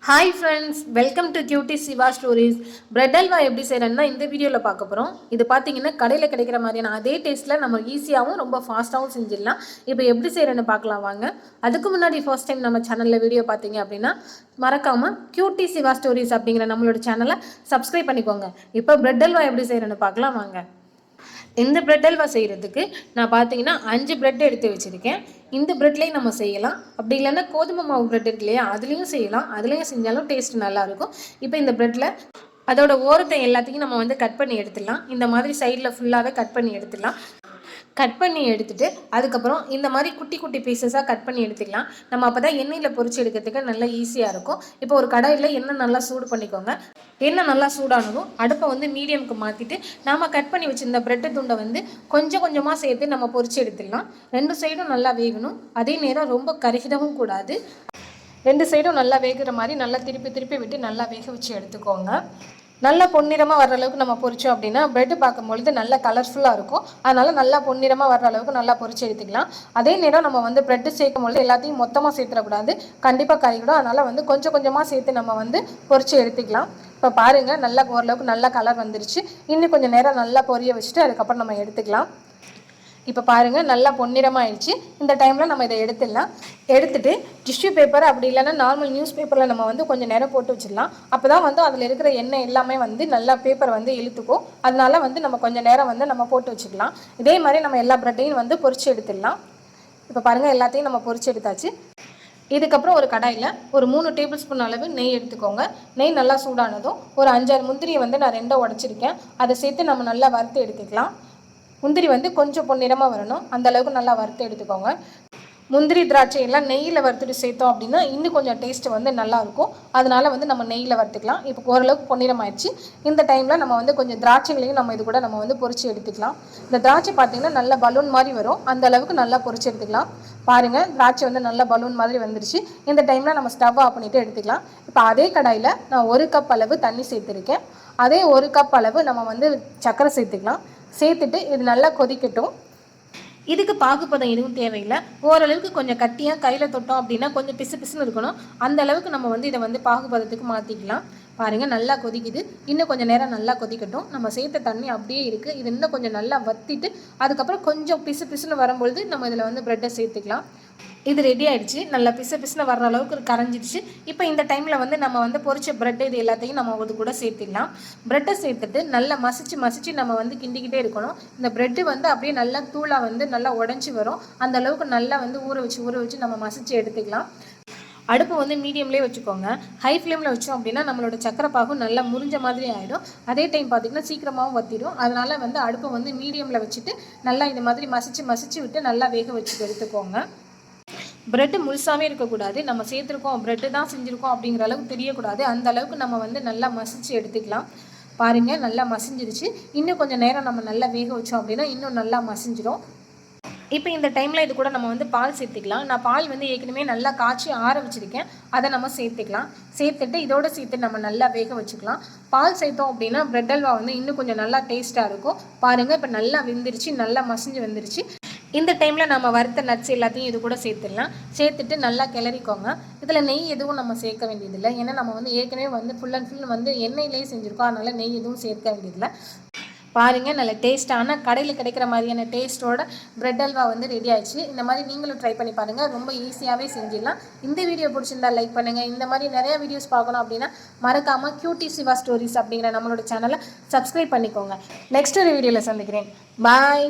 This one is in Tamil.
Hi friends, welcome to cutie Shiva stories. Bread halwa எப்படி செய்கிறேன்னா இந்த வீடியோவில் பார்க்க போகிறோம். இது பார்த்தீங்கன்னா கடையில் கிடைக்கிற மாதிரியான அதே டேஸ்ட்டில் நம்ம ஈஸியாகவும் ரொம்ப ஃபாஸ்ட்டாகவும் செஞ்சிடலாம். இப்போ எப்படி செய்கிறேன்னு பார்க்கலாம் வாங்க. அதுக்கு முன்னாடி ஃபர்ஸ்ட் டைம் நம்ம சேனலில் வீடியோ பார்த்தீங்க அப்படின்னா மறக்காமல் கியூட்டி சிவா ஸ்டோரிஸ் அப்படிங்கிற நம்மளோட சேனலை சப்ஸ்கிரைப் பண்ணிக்கோங்க. இப்போ பிரெட் அல்வா எப்படி செய்கிறேன்னு பார்க்கலாம் வாங்க. இந்த பிரெட் அல்வா செய்கிறதுக்கு நான் பார்த்தீங்கன்னா 5 பிரெட் எடுத்து வச்சுருக்கேன். இந்த பிரெட்லேயும் நம்ம செய்யலாம், அப்படி இல்லைன்னா கோதுமை மாவு பிரெட் இருக்கு இல்லையா, அதுலேயும் செய்யலாம். அதுலேயும் செஞ்சாலும் டேஸ்ட் நல்லாயிருக்கும். இப்போ இந்த பிரெட்டில் அதோட ஓரத்தை எல்லாத்தையும் நம்ம கட் பண்ணி எடுத்துடலாம். இந்த மாதிரி சைடில் ஃபுல்லாகவே கட் பண்ணி எடுத்துடலாம். கட் பண்ணி எடுத்துகிட்டு அதுக்கப்புறம் இந்த மாதிரி குட்டி குட்டி பீசஸாக கட் பண்ணி எடுத்துக்கலாம். நம்ம அப்போ தான் எண்ணெயில் பொரிச்சு எடுக்கிறதுக்கு நல்லா ஈஸியாக இருக்கும். இப்போ ஒரு கடாயில் எண்ணெய் நல்லா சூடு பண்ணிக்கோங்க. எண்ணெய் நல்லா சூடானதும் அடுப்பை மீடியமுக்கு மாற்றிட்டு நாம் கட் பண்ணி வச்சுருந்த பிரெட்டு துண்டை கொஞ்சம் கொஞ்சமாக சேர்த்து நம்ம பொரிச்சு எடுத்துடலாம். 2 சைடும் நல்லா வேகணும். அதே நேரம் ரொம்ப கருகிடவும் கூடாது. 2 சைடும் நல்லா வேகிற மாதிரி நல்லா திருப்பி திருப்பி விட்டு நல்லா வேக வச்சு எடுத்துக்கோங்க. நல்லா பொன்னிறமாக வர்ற அளவுக்கு நம்ம பொரிச்சோம் அப்படின்னா பிரெட்டு பார்க்கும்பொழுது நல்லா கலர்ஃபுல்லாக இருக்கும். அதனால் நல்லா பொன்னிறமாக வர்ற அளவுக்கு நல்லா பொரிச்சு எடுத்துக்கலாம். அதே நேரம் நம்ம பிரெட்டு சேர்க்கும் பொழுது எல்லாத்தையும் மொத்தமாக சேர்த்துடக்கூடாது, கண்டிப்பாக கறிவிடும். அதனால் கொஞ்சம் கொஞ்சமாக சேர்த்து நம்ம பொரிச்சு எடுத்துக்கலாம். இப்போ பாருங்கள், நல்லா ஓரளவுக்கு நல்லா கலர் வந்துருச்சு. இன்னும் கொஞ்சம் நேரம் நல்லா பொரிய வச்சுட்டு அதுக்கப்புறம் நம்ம எடுத்துக்கலாம். இப்போ பாருங்கள், நல்லா பொன்னிறமாகிடுச்சு. இந்த டைமில் நம்ம இதை எடுத்துட்டு டிஷ்யூ பேப்பர் அப்படி இல்லைன்னா நார்மல் நியூஸ் பேப்பரில் நம்ம கொஞ்சம் நேரம் போட்டு வச்சிடலாம். அப்போ தான் அதில் இருக்கிற எண்ணெய் எல்லாமே நல்லா பேப்பர் இழுத்துக்கும். அதனால நம்ம கொஞ்சம் நேரம் நம்ம போட்டு வச்சுக்கலாம். இதே மாதிரி நம்ம எல்லா பிரெட்டையும் பொரிச்சு எடுத்துடலாம். இப்போ பாருங்கள், எல்லாத்தையும் நம்ம பொரிச்சு எடுத்தாச்சு. இதுக்கப்புறம் ஒரு கடாயில் ஒரு 3 டேபிள் ஸ்பூன் அளவு நெய் எடுத்துக்கோங்க. நெய் நல்லா சூடானதும் ஒரு 5-6 முந்திரியை நான் 2 உடச்சிருக்கேன். அதை சேர்த்து நம்ம நல்லா வறுத்து எடுத்துக்கலாம். முந்திரி கொஞ்சம் பொன்னிறமாக வரணும், அந்தளவுக்கு நல்லா வறுத்து எடுத்துக்கோங்க. முந்திரி திராட்சை எல்லாம் நெய்யில் வறுத்துட்டு சேர்த்தோம் அப்படின்னா இன்னும் கொஞ்சம் டேஸ்ட்டு நல்லாயிருக்கும். அதனால் நம்ம நெய்யில் வறுத்துக்கலாம். இப்போ ஓரளவுக்கு பொன்னிறமாயிடுச்சு. இந்த டைமில் நம்ம கொஞ்சம் திராட்சைகளையும் நம்ம இது கூட நம்ம பொரிச்சு எடுத்துக்கலாம். இந்த திராட்சை பார்த்திங்கன்னா நல்ல பலூன் மாதிரி வரும், அந்த அளவுக்கு நல்லா பொரிச்சு எடுத்துக்கலாம். பாருங்கள், திராட்சை நல்ல பலூன் மாதிரி வந்துருச்சு. இந்த டைமில் நம்ம ஸ்டவ் ஆஃப் பண்ணிவிட்டு எடுத்துக்கலாம். இப்போ அதே கடாயில் நான் 1 கப் அளவு தண்ணி சேர்த்துருக்கேன். அதே 1 கப் அளவு நம்ம சர்க்கரை சேர்த்துக்கலாம். சேர்த்துட்டு இது நல்லா கொதிக்கட்டும். இதுக்கு பாகுப்பதம் எதுவும் தேவையில்லை. ஓரளவுக்கு கொஞ்சம் கட்டியாக கையில் தொட்டோம் அப்படின்னா கொஞ்சம் பிசு பிசுன்னு இருக்கணும். அந்த அளவுக்கு நம்ம இதை பாகுபதத்துக்கு மாற்றிக்கலாம். பாருங்கள், நல்லா கொதிக்குது. இன்னும் கொஞ்சம் நேரம் நல்லா கொதிக்கட்டும். நம்ம சேர்த்த தண்ணி அப்படியே இருக்குது. இது இன்னும் கொஞ்சம் நல்லா வற்றிட்டு அதுக்கப்புறம் கொஞ்சம் பிசு பிசுன்னு வரும்பொழுது நம்ம இதில் பிரெட்டை சேர்த்துக்கலாம். இது ரெடி ஆகிடுச்சு. நல்லா பிசு பிசுன்னு வர்ற அளவுக்கு கரைஞ்சிடுச்சு. இப்போ இந்த டைமில் நம்ம பொரிச்ச பிரெட்டு இது எல்லாத்தையும் நம்ம அது கூட சேர்த்துக்கலாம். பிரெட்டை சேர்த்துட்டு நல்லா மசிச்சு நம்ம கிண்டிக்கிட்டே இருக்கணும். இந்த பிரெட்டு அப்படியே நல்லா தூளாக நல்லா உடஞ்சி வரும். அந்த அளவுக்கு நல்லா ஊற வச்சு நம்ம மசிச்சு எடுத்துக்கலாம். அடுப்பு மீடியம்லேயே வச்சுக்கோங்க. ஹை ஃப்ளேமில் வச்சோம் அப்படின்னா நம்மளோட சக்கரை பாகும் நல்லா முறிஞ்ச மாதிரி ஆகிடும். அதே டைம் பார்த்திங்கன்னா சீக்கிரமாகவும் வற்றிடும். அதனால் அடுப்பை மீடியமில் வச்சுட்டு நல்லா இந்த மாதிரி மசிச்சு விட்டு நல்லா வேக வச்சு எடுத்துக்கோங்க. பிரெட்டு முழுசாகவே இருக்கக்கூடாது. நம்ம சேர்த்துருக்கோம் பிரெட்டு தான் செஞ்சுருக்கோம் அப்படிங்கிற அளவுக்கு தெரியக்கூடாது. அந்த அளவுக்கு நம்ம நல்லா மசிச்சு எடுத்துக்கலாம். பாருங்கள், நல்லா மசிஞ்சிருச்சு. இன்னும் கொஞ்சம் நேரம் நம்ம நல்லா வேக வச்சோம் அப்படின்னா இன்னும் நல்லா மசிஞ்சிடும். இப்போ இந்த டைமில் இது கூட நம்ம பால் சேர்த்துக்கலாம். நான் பால் ஏற்கனவே நல்லா காய்ச்சி ஆற வச்சுருக்கேன். அதை நம்ம சேர்த்துக்கலாம். சேர்த்துட்டு இதோடு சேர்த்து நம்ம நல்லா வேக வச்சுக்கலாம். பால் சேர்த்தோம் அப்படின்னா பிரெட் அல்வா இன்னும் கொஞ்சம் நல்லா டேஸ்ட்டாக இருக்கும். பாருங்கள், இப்போ நல்லா வெந்துருச்சு, நல்லா மசிஞ்சு வந்துருச்சு. இந்த டைமில் நம்ம வறுத்த நட்ஸ் எல்லாத்தையும் இது கூட சேர்த்துடலாம். சேர்த்துட்டு நல்லா கிளறிக்கோங்க. இதில் நெய் எதுவும் நம்ம சேர்க்க வேண்டியதில்லை. ஏன்னா நம்ம ஏற்கனவே ஃபுல் அண்ட் ஃபுல் எண்ணெயிலே செஞ்சுருக்கோம். அதனால் நெய் எதுவும் சேர்க்க வேண்டியதில்லை. பாருங்கள், நல்ல டேஸ்ட்டான கடையில் கிடைக்கிற மாதிரியான டேஸ்ட்டோட பிரெட் அல்வா ரெடி ஆயிடுச்சு. இந்த மாதிரி நீங்களும் ட்ரை பண்ணி பாருங்கள். ரொம்ப ஈஸியாகவே செஞ்சிடலாம். இந்த வீடியோ பிடிச்சிருந்தா லைக் பண்ணுங்கள். இந்த மாதிரி நிறையா வீடியோஸ் பார்க்கணும் அப்படின்னா மறக்காமல் கியூட்டி சிவா ஸ்டோரிஸ் அப்படிங்கிற நம்மளோட சேனலை சப்ஸ்கிரைப் பண்ணிக்கோங்க. நெக்ஸ்ட் ஒரு வீடியோவில் சந்திக்கிறேன். பாய்.